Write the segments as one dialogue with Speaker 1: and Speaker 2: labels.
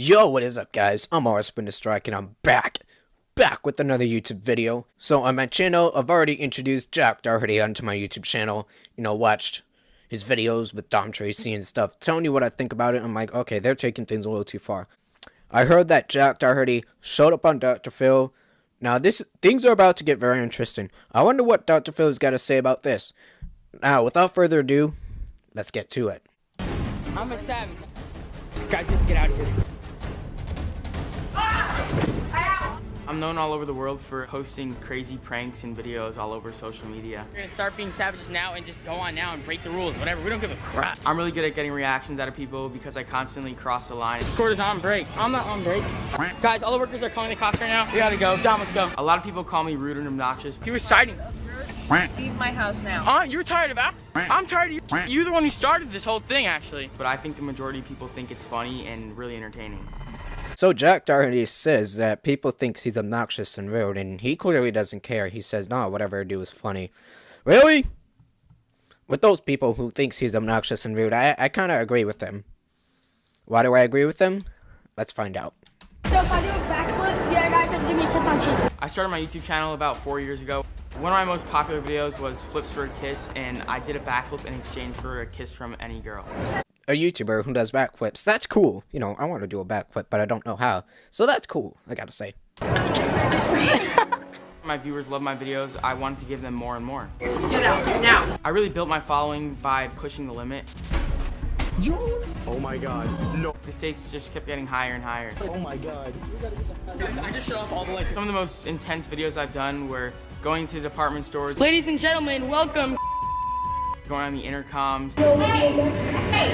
Speaker 1: Yo, what is up, guys? I'm Strike, and I'm back with another YouTube video. So on my channel, I've already introduced Jack Doherty onto my YouTube channel. You know, watched his videos with Dom Tracy and stuff, telling you what I think about it. I'm like, okay, they're taking things a little too far. I heard that Jack Doherty showed up on Dr. Phil. Now, things are about to get very interesting. I wonder what Dr. Phil's got to say about this. Now, without further ado, let's get to it.
Speaker 2: I'm a savage. Guys, just get out of here.
Speaker 3: I'm known all over the world for hosting crazy pranks and videos all over social media.
Speaker 2: We're gonna start being savages now and just go on now and break the rules, whatever. We don't give a crap.
Speaker 3: I'm really good at getting reactions out of people because I constantly cross the line.
Speaker 2: Court is on break. I'm not on break. Guys, all the workers are calling the cops right now. We gotta go. Dom, let's go.
Speaker 3: A lot of people call me rude and obnoxious.
Speaker 2: You were siding.
Speaker 4: Leave my house now.
Speaker 2: You're tired of that? I'm tired of you. You're the one who started this whole thing, actually.
Speaker 3: But I think the majority of people think it's funny and really entertaining.
Speaker 1: So Jack Doherty says that people think he's obnoxious and rude, and he clearly doesn't care. He says, no, whatever I do is funny. Really? With those people who thinks he's obnoxious and rude, I kind of agree with them. Why do I agree with them? Let's find out.
Speaker 5: So if I do a backflip, yeah, guys, give me a kiss on cheek.
Speaker 3: I started my YouTube channel about 4 years ago. One of my most popular videos was flips for a kiss, and I did a backflip in exchange for a kiss from any girl.
Speaker 1: A YouTuber who does backflips. That's cool. You know, I want to do a backflip, but I don't know how. So that's cool, I gotta say.
Speaker 3: My viewers love my videos. I wanted to give them more and more.
Speaker 2: Get out now.
Speaker 3: I really built my following by pushing the limit.
Speaker 6: Oh my god, no.
Speaker 3: The stakes just kept getting higher and higher.
Speaker 6: Oh my god.
Speaker 2: Guys, I just shut off all the lights.
Speaker 3: Some of the most intense videos I've done were going to department stores,
Speaker 2: Ladies and gentlemen, welcome.
Speaker 3: going on the intercoms.
Speaker 5: Hey!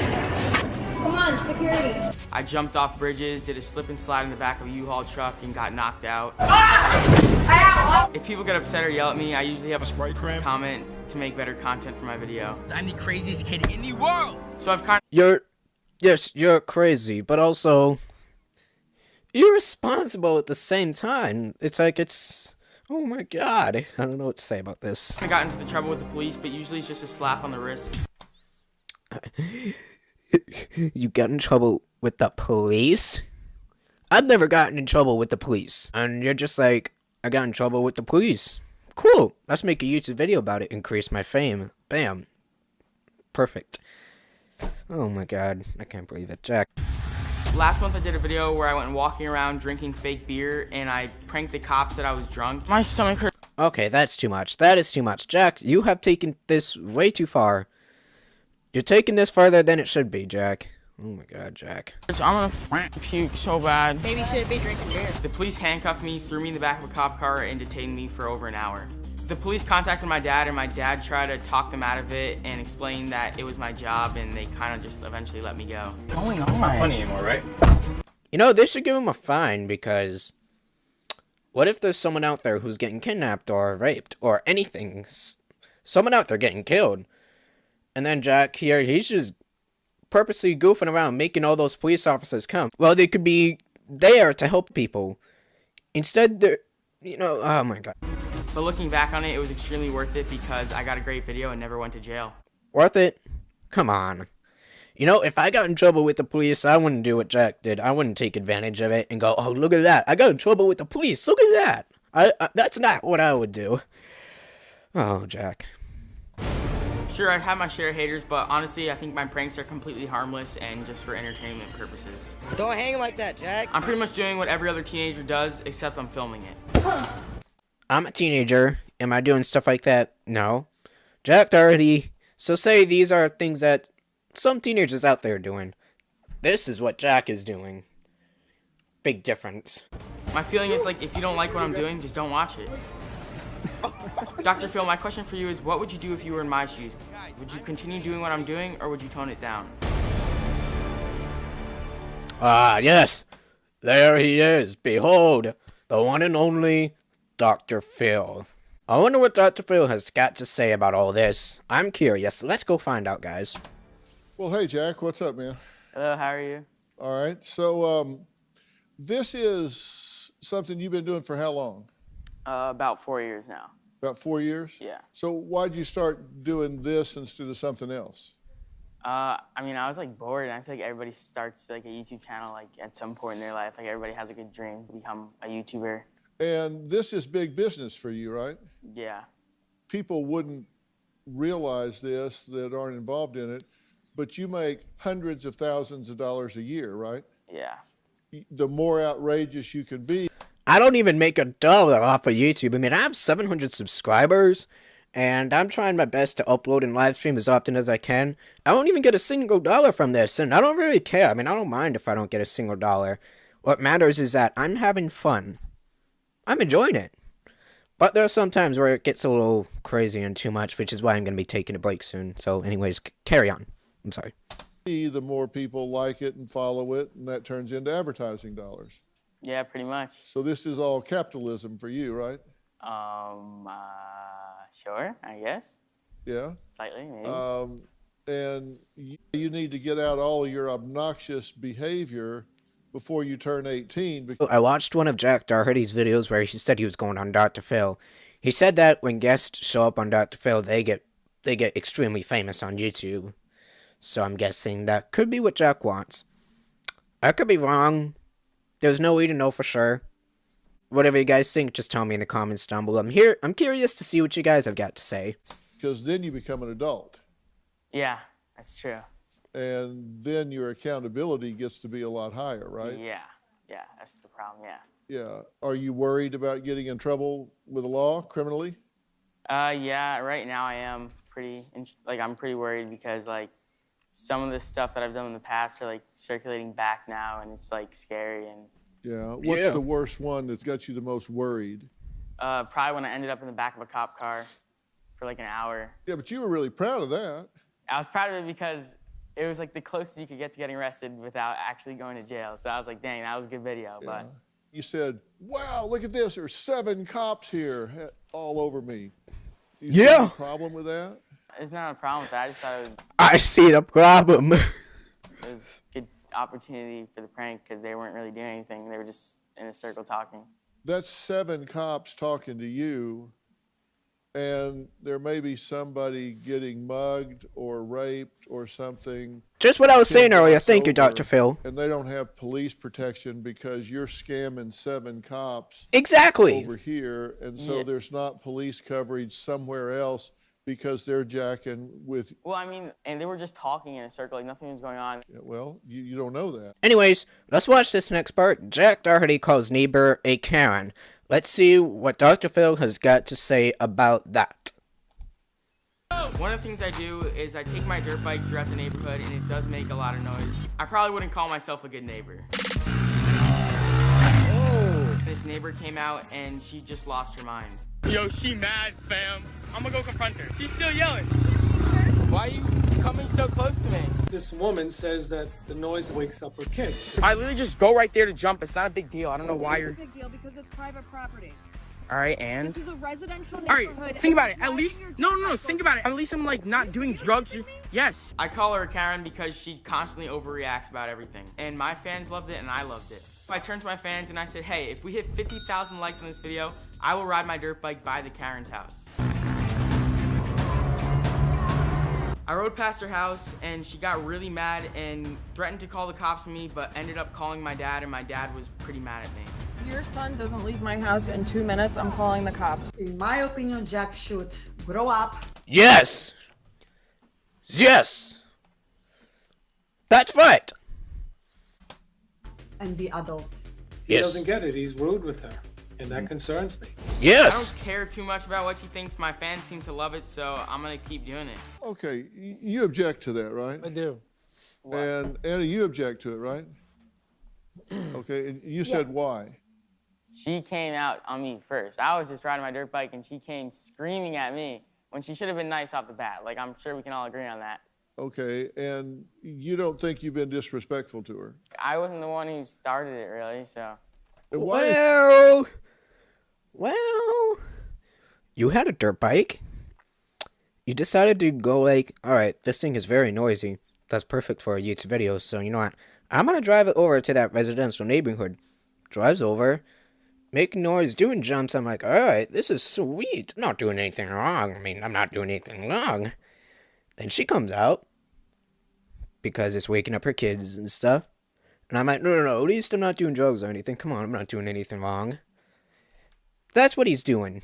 Speaker 5: Come on, security.
Speaker 3: I jumped off bridges, did a slip and slide in the back of a U-Haul truck, and got knocked out. If people get upset or yell at me, I usually have a comment to make better content for my video.
Speaker 2: I'm the craziest kid in the world.
Speaker 3: So I've kind
Speaker 1: Yes, you're crazy, but also irresponsible at the same time. It's like, oh my god. I don't know what to say about this.
Speaker 3: of got into the trouble with the police, but usually it's just a slap on the wrist.
Speaker 1: You got in trouble with the police? I've never gotten in trouble with the police. And you're just like, I got in trouble with the police. Cool. Let's make a YouTube video about it. Increase my fame. Bam. Perfect. Oh my god. I can't believe it. Jack.
Speaker 3: Last month I did a video where I went walking around drinking fake beer, and I pranked the cops that I was drunk.
Speaker 2: My stomach hurts.
Speaker 1: Okay, that's too much. That is too much. Jack, you have taken this way too far. You're taking this farther than it should be, Jack. Oh my god, Jack.
Speaker 2: I'm gonna puke so bad.
Speaker 5: Maybe you shouldn't be drinking beer.
Speaker 3: The police handcuffed me, threw me in the back of a cop car, and detained me for over an hour. The police contacted my dad, and my dad tried to talk them out of it and explain that it was my job, and they kind of just eventually let me go.
Speaker 2: What's going on?
Speaker 6: Not funny anymore, right?
Speaker 1: You know, they should give him a fine, because what if there's someone out there who's getting kidnapped or raped or anything? Someone out there getting killed. And then Jack here, he's just purposely goofing around, making all those police officers come. Well, they could be there to help people. Instead, they're, you know, oh my god.
Speaker 3: But looking back on it, it was extremely worth it because I got a great video and never went to jail.
Speaker 1: Worth it? Come on. You know, if I got in trouble with the police, I wouldn't do what Jack did. I wouldn't take advantage of it and go, oh, look at that. I got in trouble with the police. Look at that. That's not what I would do. Oh, Jack.
Speaker 3: Sure, I have my share of haters, but honestly, I think my pranks are completely harmless and just for entertainment purposes.
Speaker 7: Don't hang like that, Jack.
Speaker 3: I'm pretty much doing what every other teenager does, except I'm filming it.
Speaker 1: I'm a teenager. Am I doing stuff like that? No. Jack Doherty. So say these are things that some teenagers out there are doing. This is what Jack is doing. Big difference.
Speaker 3: My feeling is like, if you don't like what I'm doing, just don't watch it. Dr. Phil, my question for you is, what would you do if you were in my shoes? Would you continue doing what I'm doing, or would you tone it down?
Speaker 1: Ah, yes. There he is. Behold, the one and only Dr. Phil. I wonder what Dr. Phil has got to say about all this. I'm curious. Let's go find out, guys.
Speaker 8: Well, hey, Jack. What's up, man?
Speaker 3: Hello, how are you?
Speaker 8: All right. So this is something you've been doing for how long?
Speaker 3: About 4 years now.
Speaker 8: About 4 years?
Speaker 3: Yeah.
Speaker 8: So why'd you start doing this instead of something else?
Speaker 3: I mean, I was like bored, and I feel like everybody starts like a YouTube channel like at some point in their life. Like everybody has a good dream to become a YouTuber.
Speaker 8: And this is big business for you, right?
Speaker 3: Yeah.
Speaker 8: People wouldn't realize this that aren't involved in it, but you make hundreds of thousands of dollars a year, right?
Speaker 3: Yeah.
Speaker 8: The more outrageous you can be.
Speaker 1: I don't even make $1 off of YouTube. I mean, I have 700 subscribers, and I'm trying my best to upload and live stream as often as I can. I don't even get a single dollar from this, and I don't really care. I mean, I don't mind if I don't get a single dollar. What matters is that I'm having fun. I'm enjoying it. But there are some times where it gets a little crazy and too much, which is why I'm going to be taking a break soon. So anyways, carry on. I'm sorry.
Speaker 8: The more people like it and follow it, and that turns into advertising dollars.
Speaker 3: Yeah, pretty much.
Speaker 8: So this is all capitalism for you, right?
Speaker 3: Sure, I guess.
Speaker 8: Yeah.
Speaker 3: Slightly, maybe.
Speaker 8: And you need to get out all of your obnoxious behavior before you turn 18.
Speaker 1: I watched one of Jack Doherty's videos where he said he was going on Dr. Phil. He said that when guests show up on Dr. Phil, they get extremely famous on YouTube. So I'm guessing that could be what Jack wants. I could be wrong. There's no way to know for sure. Whatever you guys think, just tell me in the comments down below. I'm curious to see what you guys have got to say.
Speaker 8: Because then you become an adult.
Speaker 3: Yeah, that's true.
Speaker 8: And then your accountability gets to be a lot higher, right?
Speaker 3: Yeah, that's the problem, yeah.
Speaker 8: Yeah. Are you worried about getting in trouble with the law criminally?
Speaker 3: Yeah, right now I am I'm pretty worried because like some of the stuff that I've done in the past are like circulating back now, and it's like scary. And
Speaker 8: yeah. What's the worst one that's got you the most worried?
Speaker 3: Probably when I ended up in the back of a cop car for like an hour.
Speaker 8: Yeah, but you were really proud of that.
Speaker 3: I was proud of it because it was like the closest you could get to getting arrested without actually going to jail. So I was like, dang, that was a good video.
Speaker 8: Yeah.
Speaker 3: But
Speaker 8: you said, wow, look at this. There's 7 cops here all over me. You see any problem with that?
Speaker 3: It's not a problem with that. I just thought it
Speaker 1: I see the problem.
Speaker 3: was a good opportunity for the prank because they weren't really doing anything. They were just in a circle talking.
Speaker 8: That's 7 cops talking to you, and there may be somebody getting mugged or raped or something.
Speaker 1: Just what I was saying earlier. Thank you, Dr. Phil.
Speaker 8: And they don't have police protection because you're scamming 7 cops
Speaker 1: Exactly.
Speaker 8: over here, and so there's not police coverage somewhere else because they're jacking with...
Speaker 3: Well, I mean, and they were just talking in a circle, like nothing was going on.
Speaker 8: Yeah, well, you don't know that.
Speaker 1: Anyways, let's watch this next part. Jack Doherty calls neighbor a Karen. Let's see what Dr. Phil has got to say about that.
Speaker 3: One of the things I do is I take my dirt bike throughout the neighborhood, and it does make a lot of noise. I probably wouldn't call myself a good neighbor. Oh. This neighbor came out, and she just lost her mind.
Speaker 2: Yo, she mad, fam. I'm gonna go confront her. She's still yelling. Why are you coming so close to me?
Speaker 7: This woman says that the noise wakes up her kids.
Speaker 2: I literally just go right there to jump. It's not a big deal. I don't know why you're...
Speaker 4: It's a big deal because it's private property.
Speaker 2: All right, and...
Speaker 4: This is a residential
Speaker 2: All
Speaker 4: neighborhood.
Speaker 2: right, think about it. At least... No, think about it. At least I'm, like, not doing drugs. Yes.
Speaker 3: I call her a Karen because she constantly overreacts about everything. And my fans loved it, and I loved it. I turned to my fans and I said, hey, if we hit 50,000 likes on this video, I will ride my dirt bike by the Karen's house. I rode past her house and she got really mad and threatened to call the cops on me, but ended up calling my dad, and my dad was pretty mad at me.
Speaker 4: Your son doesn't leave my house in 2 minutes. I'm calling the cops.
Speaker 9: In my opinion, Jack should grow up.
Speaker 1: Yes. Yes. That's right.
Speaker 9: And be adult.
Speaker 7: He doesn't get it. He's rude with her, and that concerns me.
Speaker 1: Yes.
Speaker 3: I don't care too much about what she thinks. My fans seem to love it, so I'm gonna keep doing it.
Speaker 8: Okay, you object to that, right?
Speaker 7: I do.
Speaker 8: And Anna, you object to it, right? Okay, and you said why?
Speaker 3: She came out on me first. I was just riding my dirt bike and she came screaming at me when she should have been nice off the bat. Like, I'm sure we can all agree on that.
Speaker 8: Okay, and you don't think you've been disrespectful to her?
Speaker 3: I wasn't the one who started it, really, so.
Speaker 8: And why?
Speaker 1: Well, you had a dirt bike. You decided to go like, all right, this thing is very noisy. That's perfect for a YouTube video, so you know what? I'm going to drive it over to that residential neighborhood. Drives over, making noise, doing jumps. I'm like, all right, this is sweet. I'm not doing anything wrong. I mean, I'm not doing anything wrong. Then she comes out, because it's waking up her kids and stuff. And I'm like, no, at least I'm not doing drugs or anything. Come on, I'm not doing anything wrong. That's what he's doing.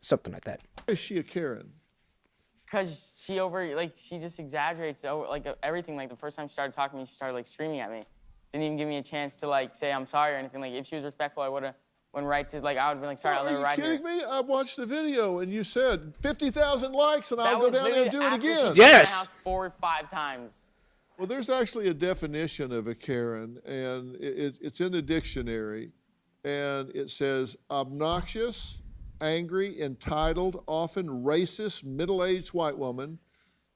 Speaker 1: Something like that.
Speaker 8: Why is she a Karen?
Speaker 3: Because she she just exaggerates over, like, everything. Like, the first time she started talking to me, she started, like, screaming at me. Didn't even give me a chance to, like, say I'm sorry or anything. Like, if she was respectful, I would have went right to, like, I would have been like, sorry, I'll never ride here.
Speaker 8: Are you kidding me? I watched the video, and you said 50,000 likes, and I'll go down there and do it again.
Speaker 1: Yes.
Speaker 3: My house 4 or 5 times.
Speaker 8: Well, there's actually a definition of a Karen, and it's in the dictionary, and it says obnoxious, angry, entitled, often racist, middle-aged white woman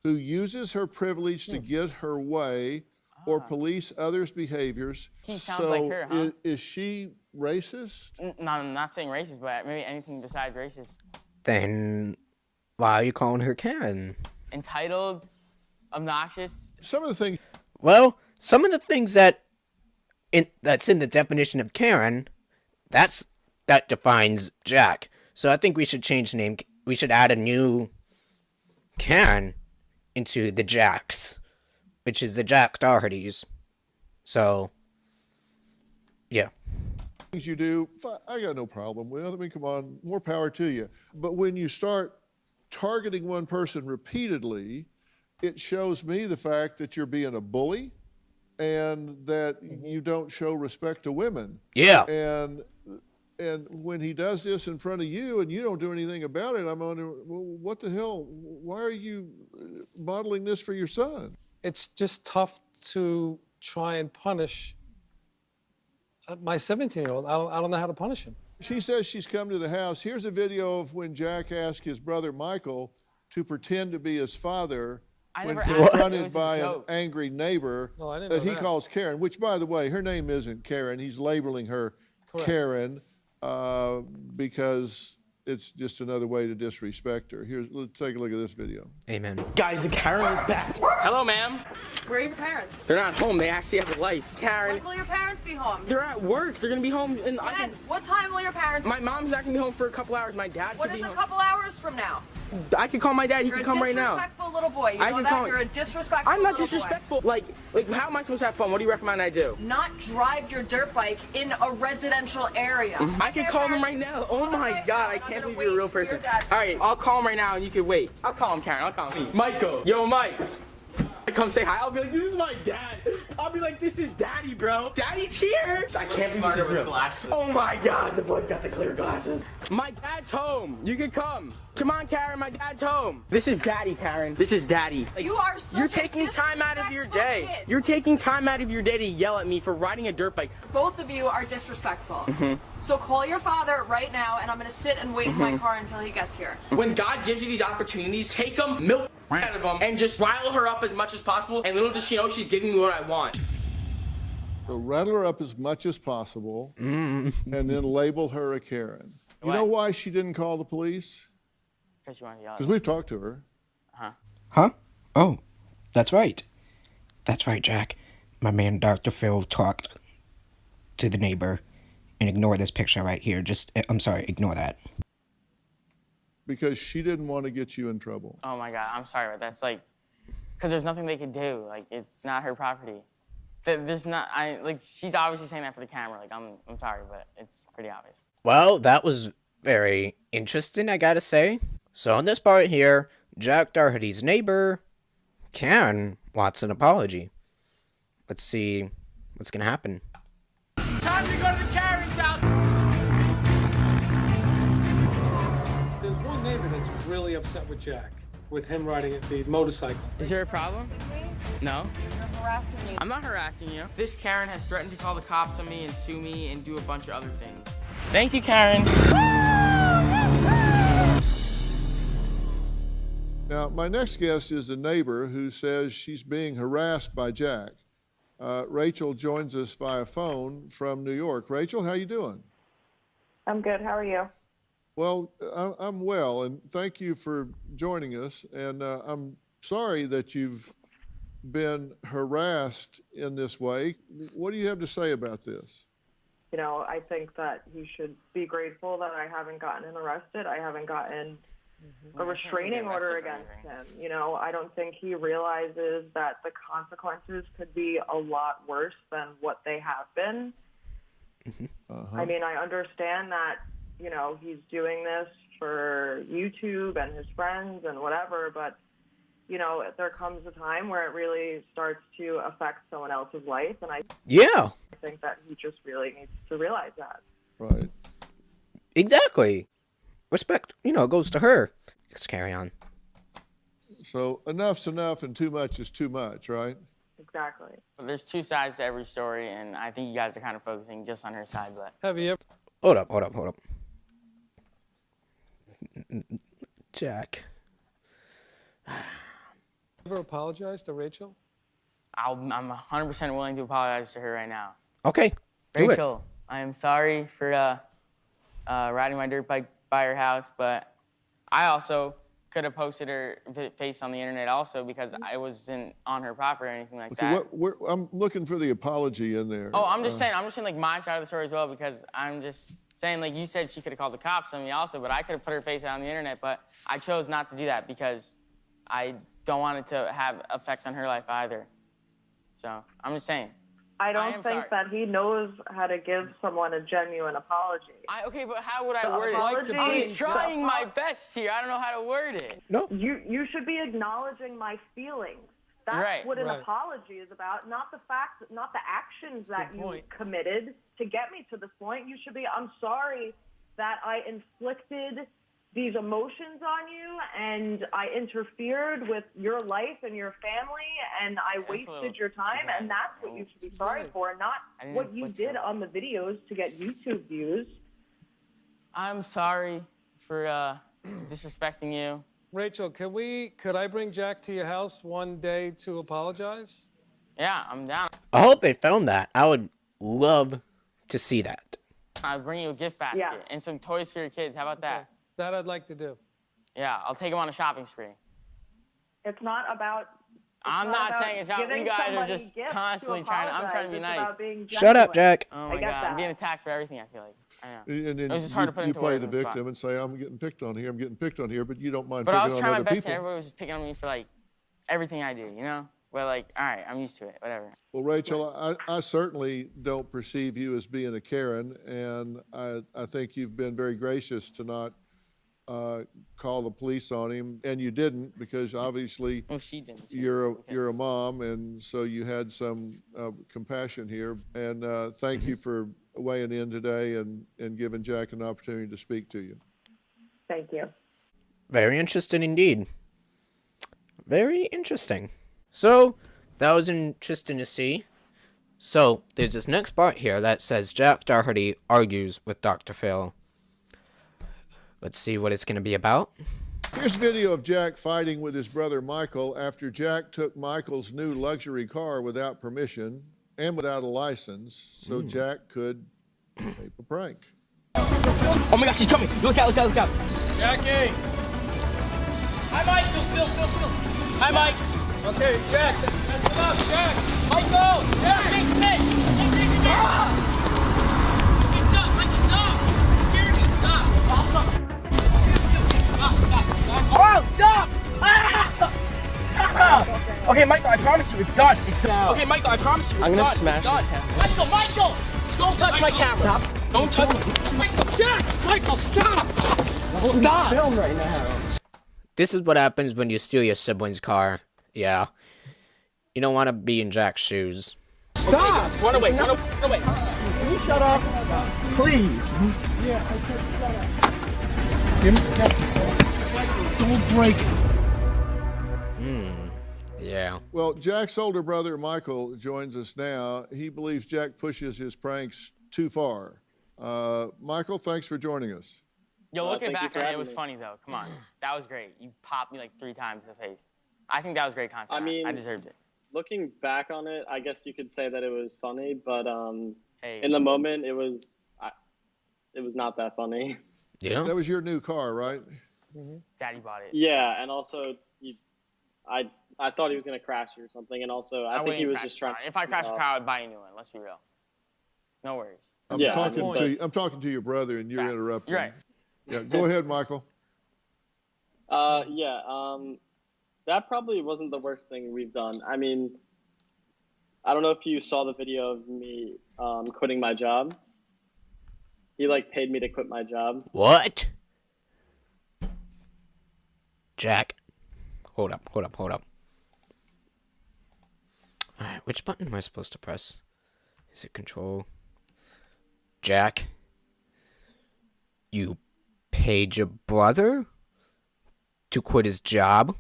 Speaker 8: who uses her privilege to get her way or police others' behaviors.
Speaker 3: He sounds like her, huh?
Speaker 8: Is she racist?
Speaker 3: No, I'm not saying racist, but maybe anything besides racist.
Speaker 1: Then why are you calling her Karen?
Speaker 3: Entitled, obnoxious.
Speaker 8: Some of the things.
Speaker 1: Well, some of the things that's in the definition of Karen, that defines Jack. So I think we should change the name. We should add a new Karen into the Jacks, which is the Jack Dohertys. So, yeah.
Speaker 8: Things you do, I got no problem with. I mean, come on, more power to you. But when you start targeting one person repeatedly, it shows me the fact that you're being a bully and that you don't show respect to women.
Speaker 1: Yeah.
Speaker 8: And when he does this in front of you and you don't do anything about it, I'm wondering, well, what the hell? Why are you modeling this for your son?
Speaker 10: It's just tough to try and punish my 17-year-old. I don't know how to punish him.
Speaker 8: She says she's come to the house. Here's a video of when Jack asked his brother Michael to pretend to be his father when confronted by an angry neighbor that he calls Karen, which, by the way, her name isn't Karen. He's labeling her Karen because it's just another way to disrespect her. Let's take a look at this video.
Speaker 1: Amen.
Speaker 2: Guys, the Karen is back. Hello, ma'am.
Speaker 4: Where are your parents?
Speaker 2: They're not home. They actually have a life. Karen.
Speaker 4: When will your parents be home?
Speaker 2: They're at work. They're gonna be home in.
Speaker 4: When? What time will your parents?
Speaker 2: My mom's not gonna be home for a couple hours. My dad.
Speaker 4: What is a couple hours from now?
Speaker 2: I can call my dad. He can come right now.
Speaker 4: You're a disrespectful little boy. You know that? You're a disrespectful
Speaker 2: I'm not
Speaker 4: little
Speaker 2: disrespectful. Like, how am I supposed to have fun? What do you recommend I do?
Speaker 4: Not drive your dirt bike in a residential area.
Speaker 2: I can call them right now. Oh my God, I can't believe you're a real person. All right, I'll call him right now and you can wait. I'll call him, Karen. I'll call him. Michael. Yo, Mike. Come say hi. I'll be like, this is my dad. I'll be like, this is Daddy, bro. Daddy's here. I can't believe this is real. Oh my God, the boy got the clear glasses. My dad's home. You can come. Come on, Karen. My dad's home. This is Daddy, Karen. This is Daddy. Like,
Speaker 4: you are such
Speaker 2: You're taking time out of your day.
Speaker 4: Kid.
Speaker 2: You're taking time out of your day to yell at me for riding a dirt bike.
Speaker 4: Both of you are disrespectful. So call your father right now, and I'm going to sit and wait in my car until he gets here.
Speaker 2: When God gives you these opportunities, take them, milk out of them, and just rile her up as much as possible, and little does she know she's giving me what I want.
Speaker 8: So rattle her up as much as possible, and then label her a Karen. You know why she didn't call the police?
Speaker 3: Because you want to yell.
Speaker 8: Because we've talked to her.
Speaker 1: Huh? Oh, that's right. That's right, Jack. My man Dr. Phil talked to the neighbor. And ignore this picture right here. I'm sorry, ignore that.
Speaker 8: Because she didn't want to get you in trouble.
Speaker 3: Oh my God, I'm sorry, but that's like, because there's nothing they could do. Like, it's not her property. She's obviously saying that for the camera. Like, I'm sorry, but it's pretty obvious.
Speaker 1: Well, that was very interesting, I gotta say. So in this part here, Jack Doherty's neighbor, Karen, wants an apology. Let's see what's gonna happen.
Speaker 2: Time to go to the Karen's house.
Speaker 7: There's one neighbor that's really upset with Jack, with him riding the motorcycle.
Speaker 2: Is there a problem? No.
Speaker 4: You're harassing me.
Speaker 3: I'm not harassing you. This Karen has threatened to call the cops on me and sue me and do a bunch of other things. Thank you, Karen.
Speaker 8: Now, my next guest is a neighbor who says she's being harassed by Jack. Rachel joins us via phone from New York. Rachel, how you doing?
Speaker 11: I'm good. How are you?
Speaker 8: Well, I'm well, and thank you for joining us. And I'm sorry that you've been harassed in this way. What do you have to say about this?
Speaker 11: You know, I think that you should be grateful that I haven't gotten arrested. I haven't gotten a restraining order against him. You know, I don't think he realizes that the consequences could be a lot worse than what they have been. I mean, I understand that, you know, he's doing this for YouTube and his friends and whatever, but, you know, there comes a time where it really starts to affect someone else's life, and I think that he just really needs to realize that.
Speaker 8: Right.
Speaker 1: Exactly. Respect, you know, goes to her. Let's carry on.
Speaker 8: So enough's enough and too much is too much, right?
Speaker 11: Exactly.
Speaker 3: There's two sides to every story, and I think you guys are kind of focusing just on her side, but...
Speaker 10: Have you ever...
Speaker 1: Hold up. Jack.
Speaker 10: Ever apologized to Rachel?
Speaker 3: I'm 100% willing to apologize to her right now.
Speaker 1: Okay, do
Speaker 3: Rachel, I am sorry for riding my dirt bike by her house, but I also could have posted her face on the internet also because I wasn't on her property or anything like that.
Speaker 8: I'm looking for the apology in there.
Speaker 3: Oh, I'm just saying like my side of the story as well, because I'm just saying, like you said, she could have called the cops on me also, but I could have put her face out on the internet, but I chose not to do that because I don't want it to have effect on her life either. So I'm just saying.
Speaker 11: I don't think that he knows how to give someone a genuine apology.
Speaker 3: Okay, but how would I word it? I'm trying my best here. I don't know how to word it.
Speaker 1: No.
Speaker 11: You should be acknowledging my feelings. That's what an apology is about, not the facts, not the actions that you committed to get me to this point. You should be, I'm sorry that I inflicted these emotions on you and I interfered with your life and your family and I wasted your time, and that's what you should be sorry for, not what you did on the videos to get YouTube views.
Speaker 3: I'm sorry for disrespecting you.
Speaker 10: Rachel, could I bring Jack to your house one day to apologize?
Speaker 3: Yeah, I'm down.
Speaker 1: I hope they found that. I would love to see that.
Speaker 3: I'll bring you a gift basket and some toys for your kids. How about that?
Speaker 10: That I'd like to do.
Speaker 3: Yeah, I'll take them on a shopping spree.
Speaker 11: It's not about...
Speaker 3: I'm not saying it's about... You guys are just constantly trying to... I'm trying to be nice.
Speaker 1: Shut up, Jack.
Speaker 3: Oh my God, I'm being attacked for everything, I feel like. I know.
Speaker 8: And then
Speaker 3: it was just hard to put
Speaker 8: you
Speaker 3: into
Speaker 8: play
Speaker 3: words
Speaker 8: the
Speaker 3: on
Speaker 8: victim and say, I'm getting picked on here, but you don't mind
Speaker 3: but
Speaker 8: picking on other people.
Speaker 3: I was trying my best and everybody was just picking on me for, like, everything I do, you know? But, like, all right, I'm used to it, whatever.
Speaker 8: Well, Rachel, I certainly don't perceive you as being a Karen, and I think you've been very gracious to not call the police on him, and you didn't because obviously
Speaker 3: she didn't.
Speaker 8: You're a mom, and so you had some compassion here. And thank you for weighing in today and giving Jack an opportunity to speak to you.
Speaker 11: Thank you.
Speaker 1: Very interesting indeed. Very interesting. So that was interesting to see. So there's this next part here that says Jack Doherty argues with Dr. Phil. Let's see what it's going to be about.
Speaker 8: Here's video of Jack fighting with his brother Michael after Jack took Michael's new luxury car without permission and without a license, so Jack could tape a prank.
Speaker 2: Oh my gosh, she's coming. Look out.
Speaker 7: Jackie!
Speaker 2: Hi, Michael. Phil. Hi, Mike.
Speaker 7: Okay, Jack, that's enough, Jack!
Speaker 2: Michael! Jack! Stop! Michael, stop! You're scaring me. Stop! Oh, stop! Stop! Okay, Michael, I promise you, it's done. Okay, Michael, I promise you, it's done.
Speaker 3: I'm gonna smash this camera.
Speaker 2: Michael! Don't touch my camera. Stop. Don't touch Michael.
Speaker 7: Jack! Michael, stop!
Speaker 2: Stop!
Speaker 7: Film right now.
Speaker 1: This is what happens when you steal your sibling's car. Yeah. You don't want to be in Jack's shoes.
Speaker 2: Stop! Run away.
Speaker 7: Can you shut up? Please. Yeah, I said shut up. Give me don't break it.
Speaker 1: Yeah.
Speaker 8: Well, Jack's older brother Michael joins us now. He believes Jack pushes his pranks too far. Michael, thanks for joining us.
Speaker 3: Yo, looking back on it, it was funny though. Come on, that was great. You popped me like 3 times in the face. I think that was great content.
Speaker 12: I mean,
Speaker 3: I deserved it.
Speaker 12: Looking back on it, I guess you could say that it was funny, but in the moment, it was not that funny.
Speaker 1: Yeah.
Speaker 8: That was your new car, right?
Speaker 3: Daddy bought it.
Speaker 12: Yeah, and also I thought he was gonna crash it or something, and also I think he was just trying.
Speaker 3: If I crash a car, I'd buy a new one. Let's be real. No worries.
Speaker 8: I'm talking to your brother, and you're interrupting.
Speaker 3: You're right.
Speaker 8: Yeah, go ahead, Michael.
Speaker 12: Yeah. That probably wasn't the worst thing we've done. I mean, I don't know if you saw the video of me quitting my job. He like paid me to quit my job.
Speaker 1: What? Jack. Hold up. Alright, which button am I supposed to press? Is it control? Jack? You paid your brother to quit his job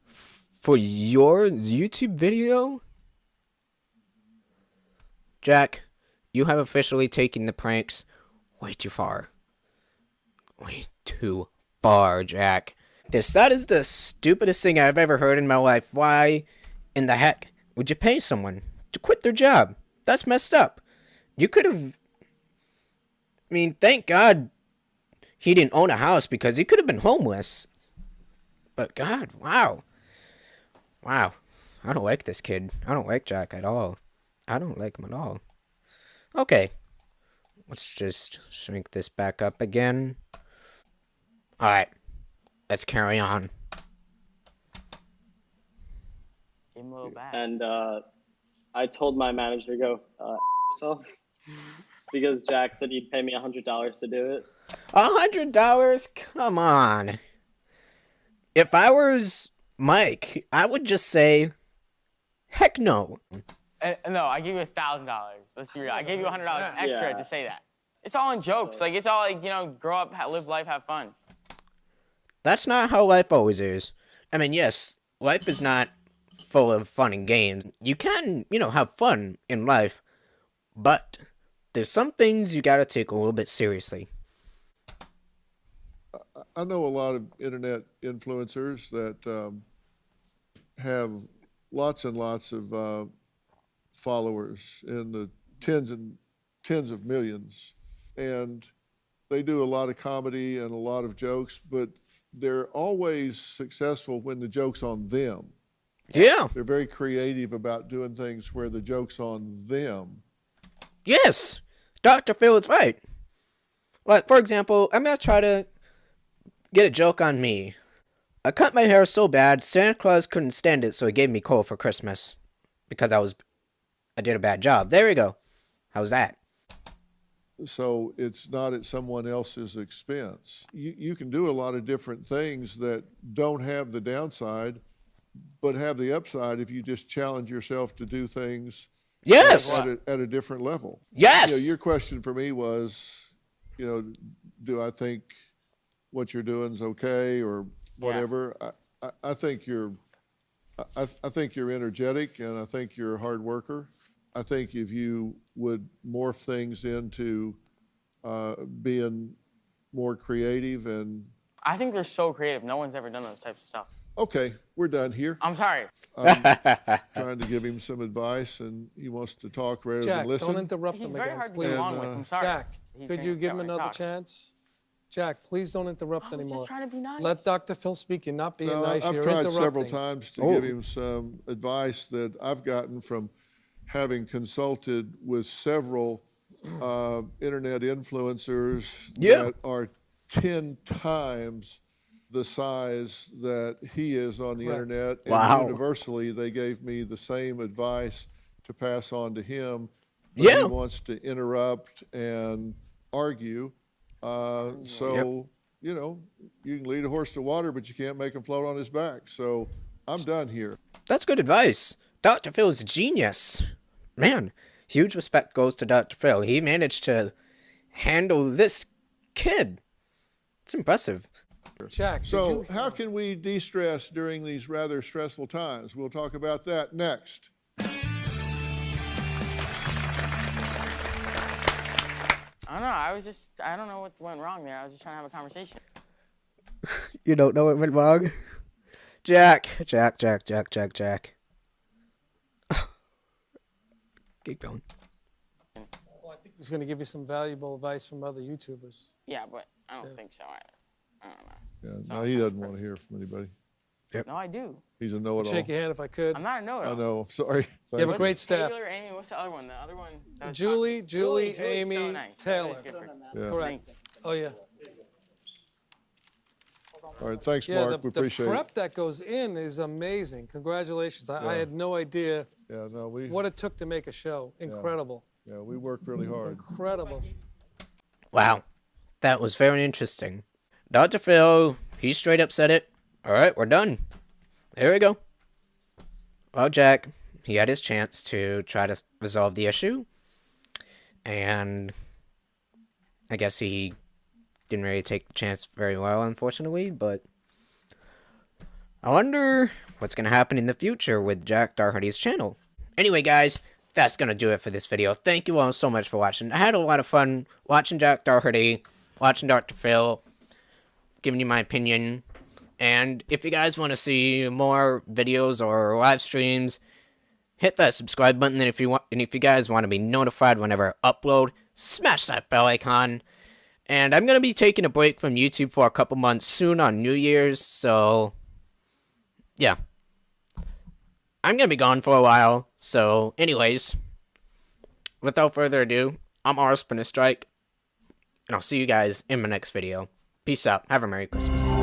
Speaker 1: for your YouTube video? Jack, you have officially taken the pranks way too far. Way too far, Jack. That is the stupidest thing I've ever heard in my life. Why in the heck would you pay someone to quit their job? That's messed up. You could have... I mean, thank God he didn't own a house because he could have been homeless. But God, wow. Wow. I don't like this kid. I don't like Jack at all. I don't like him at all. Okay. Let's just shrink this back up again. Alright. Let's carry on.
Speaker 3: Give him a little back.
Speaker 12: And I told my manager to go yourself because Jack said he'd pay me $100 to do it.
Speaker 1: $100? Come on. If I was Mike, I would just say, heck no.
Speaker 3: No, I gave you $1,000. Let's be real. I gave you $100 extra to say that. It's all in jokes. Like, it's all like, you know, grow up, live life, have fun.
Speaker 1: That's not how life always is. I mean, yes, life is not full of fun and games. You can, you know, have fun in life, but there's some things you gotta take a little bit seriously.
Speaker 8: I know a lot of internet influencers that have lots and lots of followers in the tens of millions, and they do a lot of comedy and a lot of jokes, but they're always successful when the joke's on them.
Speaker 1: Yeah.
Speaker 8: They're very creative about doing things where the joke's on them.
Speaker 1: Yes, Dr. Phil is right. Like, for example, I'm gonna try to get a joke on me. I cut my hair so bad, Santa Claus couldn't stand it, so he gave me coal for Christmas. Because I did a bad job. There we go. How's that?
Speaker 8: So it's not at someone else's expense. You can do a lot of different things that don't have the downside, but have the upside if you just challenge yourself to do things
Speaker 1: yes!
Speaker 8: at a different level.
Speaker 1: Yes!
Speaker 8: You know, your question for me was, you know, do I think what you're doing is okay or whatever? Yeah. I think you're energetic, and I think you're a hard worker. I think if you would morph things into being more creative and...
Speaker 3: I think they're so creative. No one's ever done those types of stuff.
Speaker 8: Okay, we're done here.
Speaker 3: I'm sorry.
Speaker 8: I'm trying to give him some advice, and he wants to talk rather than listen.
Speaker 10: Jack, don't interrupt him again,
Speaker 3: He's very hard to
Speaker 10: please.
Speaker 3: get along with. I'm sorry.
Speaker 10: Jack, could you give him another chance? Jack, please don't interrupt anymore.
Speaker 3: Just trying to be nice.
Speaker 10: Let Dr. Phil speak. You're not being nice.
Speaker 8: I've
Speaker 10: You're
Speaker 8: tried
Speaker 10: interrupting.
Speaker 8: several times to give him some advice that I've gotten from having consulted with several internet influencers that are 10 times the size that he is on the internet. And universally, they gave me the same advice to pass on to him. But he wants to interrupt and argue. You know, you can lead a horse to water, but you can't make him float on his back. So I'm done here.
Speaker 1: That's good advice. Dr. Phil is a genius. Man, huge respect goes to Dr. Phil. He managed to handle this kid. It's impressive.
Speaker 10: Jack,
Speaker 8: so how can we de-stress during these rather stressful times? We'll talk about that next.
Speaker 3: I don't know. I don't know what went wrong there. I was just trying to have a conversation.
Speaker 1: You don't know what went wrong? Jack. Keep going.
Speaker 10: Well, I think he's going to give you some valuable advice from other YouTubers.
Speaker 3: Yeah, but I don't think so either. I don't know.
Speaker 8: Yeah, no, he doesn't want to hear from anybody.
Speaker 1: Yep.
Speaker 3: No, I do.
Speaker 8: He's a know-it-all.
Speaker 10: Shake your hand if I could.
Speaker 3: I'm not a know-it-all.
Speaker 8: I know. Sorry.
Speaker 10: You have a great staff.
Speaker 3: Taylor, Amy, what's the other one? The other one.
Speaker 10: Julie, Amy,
Speaker 3: so nice.
Speaker 10: Taylor.
Speaker 8: Yeah.
Speaker 10: Correct. Oh, yeah.
Speaker 8: All right, thanks,
Speaker 10: Yeah,
Speaker 8: Mark. We
Speaker 10: the
Speaker 8: appreciate
Speaker 10: prep
Speaker 8: it.
Speaker 10: that goes in is amazing. Congratulations. I had no idea what it took to make a show. Incredible.
Speaker 8: Yeah, we worked really hard.
Speaker 10: Incredible.
Speaker 1: Wow, that was very interesting. Dr. Phil, he straight up said it. All right, we're done. There we go. Well, Jack, he had his chance to try to resolve the issue. And I guess he didn't really take the chance very well, unfortunately. But I wonder what's going to happen in the future with Jack Doherty's channel. Anyway, guys, that's going to do it for this video. Thank you all so much for watching. I had a lot of fun watching Jack Doherty, watching Dr. Phil, giving you my opinion. And if you guys want to see more videos or live streams, hit that subscribe button. And if you guys want to be notified whenever I upload, smash that bell icon. And I'm going to be taking a break from YouTube for a couple months soon on New Year's. So, yeah. I'm going to be gone for a while. So, anyways, without further ado, I'm Spinner Strike. And I'll see you guys in my next video. Peace out. Have a Merry Christmas.